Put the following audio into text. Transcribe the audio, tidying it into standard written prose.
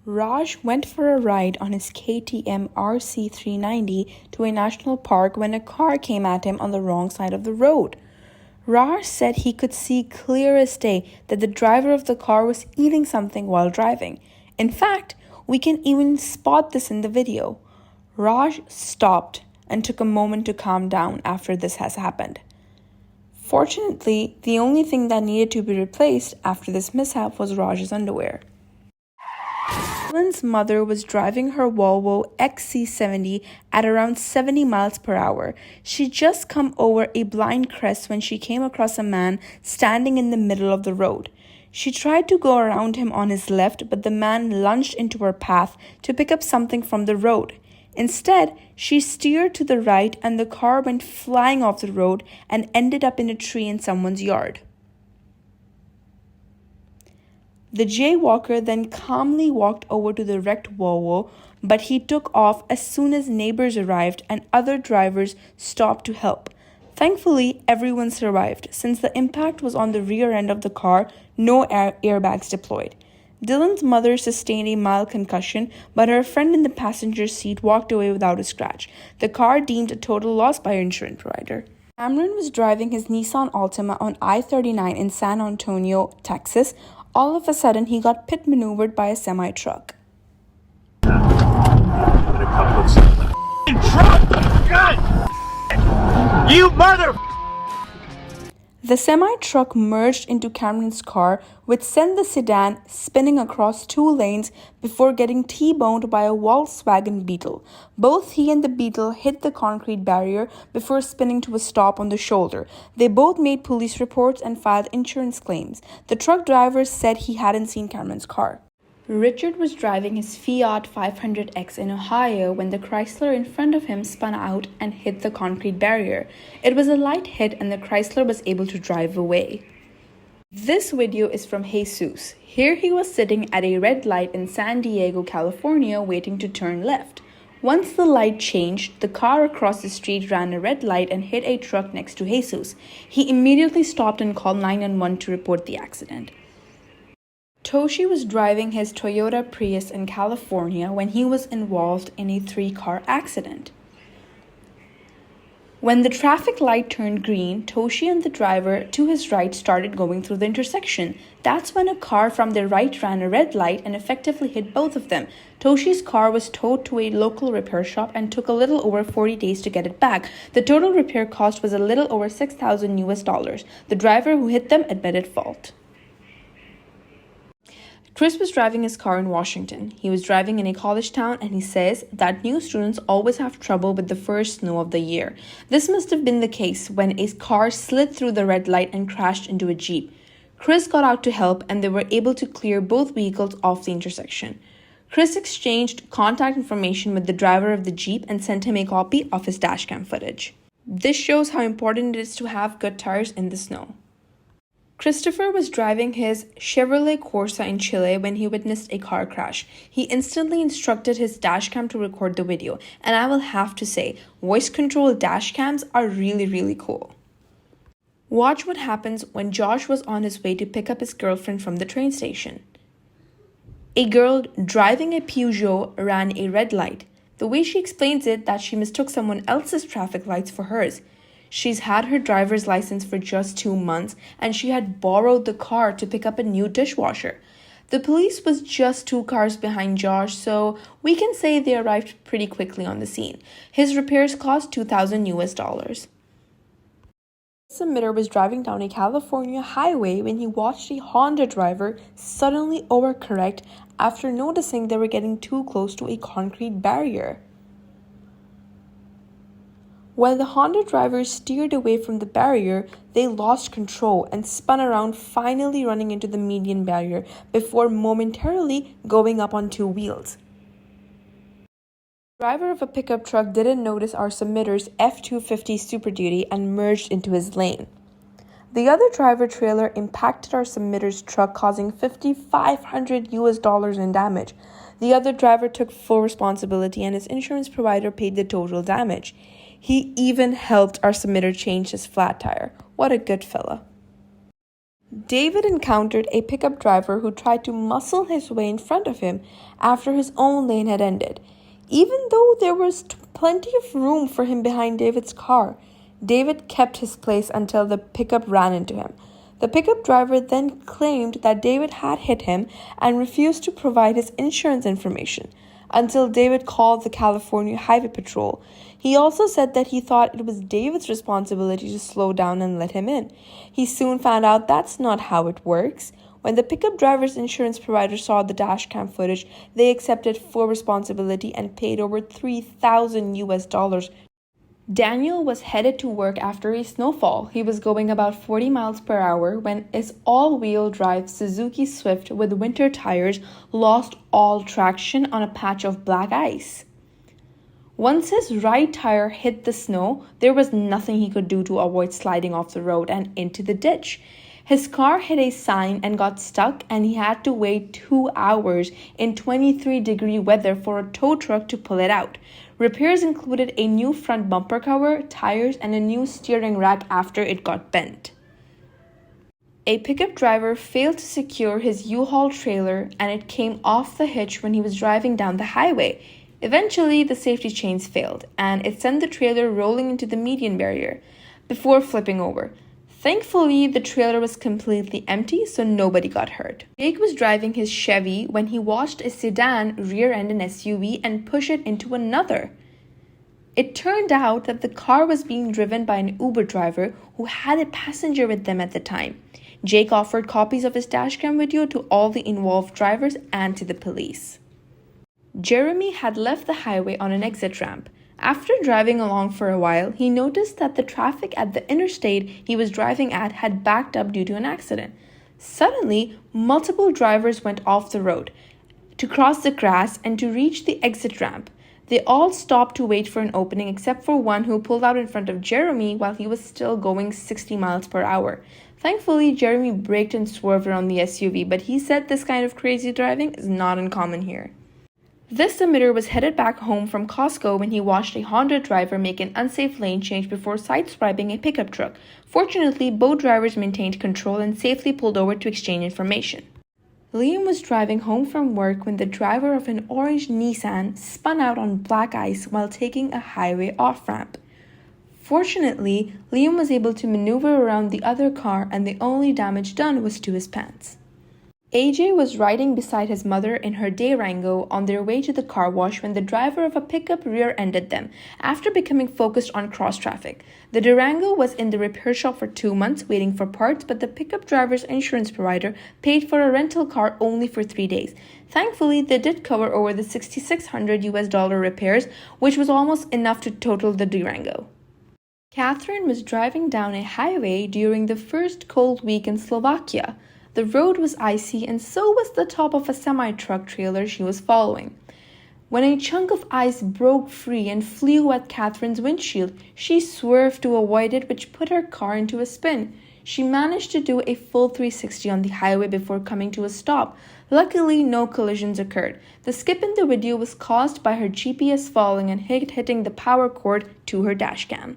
Raj went for a ride on his KTM RC390 to a national park when a car came at him on the wrong side of the road. Raj said he could see clear as day that the driver of the car was eating something while driving. In fact, we can even spot this in the video. Raj stopped and took a moment to calm down after this has happened. Fortunately, the only thing that needed to be replaced after this mishap was Raj's underwear. Dylan's mother was driving her Volvo XC70 at around 70 miles per hour. She'd just come over a blind crest when she came across a man standing in the middle of the road. She tried to go around him on his left, but the man lunged into her path to pick up something from the road. Instead, she steered to the right and the car went flying off the road and ended up in a tree in someone's yard. The jaywalker then calmly walked over to the wrecked Volvo, but he took off as soon as neighbors arrived and other drivers stopped to help. Thankfully, everyone survived. Since the impact was on the rear end of the car, no airbags deployed. Dylan's mother sustained a mild concussion, but her friend in the passenger seat walked away without a scratch. The car deemed a total loss by her insurance provider. Cameron was driving his Nissan Altima on I-39 in San Antonio, Texas. All of a sudden, he got pit maneuvered by a semi-truck. You mother! The semi-truck merged into Cameron's car, which sent the sedan spinning across two lanes before getting T-boned by a Volkswagen Beetle. Both he and the Beetle hit the concrete barrier before spinning to a stop on the shoulder. They both made police reports and filed insurance claims. The truck driver said he hadn't seen Cameron's car. Richard was driving his Fiat 500X in Ohio when the Chrysler in front of him spun out and hit the concrete barrier. It was a light hit and the Chrysler was able to drive away. This video is from Jesus. Here he was sitting at a red light in San Diego, California, waiting to turn left. Once the light changed, the car across the street ran a red light and hit a truck next to Jesus. He immediately stopped and called 911 to report the accident. Toshi was driving his Toyota Prius in California when he was involved in a 3-car accident. When the traffic light turned green, Toshi and the driver to his right started going through the intersection. That's when a car from their right ran a red light and effectively hit both of them. Toshi's car was towed to a local repair shop and took a little over 40 days to get it back. The total repair cost was a little over $6,000. The driver who hit them admitted fault. Chris was driving his car in Washington. He was driving in a college town and he says that new students always have trouble with the first snow of the year. This must have been the case when a car slid through the red light and crashed into a Jeep. Chris got out to help and they were able to clear both vehicles off the intersection. Chris exchanged contact information with the driver of the Jeep and sent him a copy of his dashcam footage. This shows how important it is to have good tires in the snow. Christopher was driving his Chevrolet Corsa in Chile when he witnessed a car crash. He instantly instructed his dashcam to record the video, and I will have to say, voice-controlled dashcams are really cool. Watch what happens when Josh was on his way to pick up his girlfriend from the train station. A girl driving a Peugeot ran a red light. The way she explains it, that she mistook someone else's traffic lights for hers. She's had her driver's license for just 2 months and she had borrowed the car to pick up a new dishwasher. The police was just 2 cars behind Josh, so we can say they arrived pretty quickly on the scene. His repairs cost $2,000. The submitter was driving down a California highway when he watched a Honda driver suddenly overcorrect after noticing they were getting too close to a concrete barrier. While the Honda driver steered away from the barrier, they lost control and spun around, finally running into the median barrier before momentarily going up on 2 wheels. The driver of a pickup truck didn't notice our submitter's F-250 Super Duty and merged into his lane. The other driver trailer impacted our submitter's truck, causing $5,500 in damage. The other driver took full responsibility and his insurance provider paid the total damage. He even helped our submitter change his flat tire. What a good fella. David encountered a pickup driver who tried to muscle his way in front of him after his own lane had ended. Even though there was plenty of room for him behind David's car, David kept his place until the pickup ran into him. The pickup driver then claimed that David had hit him and refused to provide his insurance information until David called the California Highway Patrol. He also said that he thought it was David's responsibility to slow down and let him in. He soon found out that's not how it works. When the pickup driver's insurance provider saw the dashcam footage, they accepted full responsibility and paid over $3,000. Daniel was headed to work after a snowfall. He was going about 40 miles per hour when his all-wheel drive Suzuki Swift with winter tires lost all traction on a patch of black ice. Once his right tire hit the snow, there was nothing he could do to avoid sliding off the road and into the ditch. His car hit a sign and got stuck, and he had to wait 2 hours in 23-degree weather for a tow truck to pull it out. Repairs included a new front bumper cover, tires, and a new steering rack after it got bent. A pickup driver failed to secure his U-Haul trailer, and it came off the hitch when he was driving down the highway. Eventually, the safety chains failed, and it sent the trailer rolling into the median barrier before flipping over. Thankfully, the trailer was completely empty, so nobody got hurt. Jake was driving his Chevy when he watched a sedan rear-end an SUV and push it into another. It turned out that the car was being driven by an Uber driver who had a passenger with them at the time. Jake offered copies of his dashcam video to all the involved drivers and to the police. Jeremy had left the highway on an exit ramp. After driving along for a while, he noticed that the traffic at the interstate he was driving at had backed up due to an accident. Suddenly, multiple drivers went off the road to cross the grass and to reach the exit ramp. They all stopped to wait for an opening except for one who pulled out in front of Jeremy while he was still going 60 miles per hour. Thankfully, Jeremy braked and swerved around the SUV, but he said this kind of crazy driving is not uncommon here. This emitter was headed back home from Costco when he watched a Honda driver make an unsafe lane change before sideswiping a pickup truck. Fortunately, both drivers maintained control and safely pulled over to exchange information. Liam was driving home from work when the driver of an orange Nissan spun out on black ice while taking a highway off-ramp. Fortunately, Liam was able to maneuver around the other car, and the only damage done was to his pants. AJ was riding beside his mother in her Durango on their way to the car wash when the driver of a pickup rear-ended them after becoming focused on cross-traffic. The Durango was in the repair shop for 2 months waiting for parts, but the pickup driver's insurance provider paid for a rental car only for 3 days. Thankfully, they did cover over the $6,600 repairs, which was almost enough to total the Durango. Catherine was driving down a highway during the first cold week in Slovakia. The road was icy, and so was the top of a semi-truck trailer she was following. When a chunk of ice broke free and flew at Catherine's windshield, she swerved to avoid it, which put her car into a spin. She managed to do a full 360 on the highway before coming to a stop. Luckily, no collisions occurred. The skip in the video was caused by her GPS falling and hitting the power cord to her dashcam.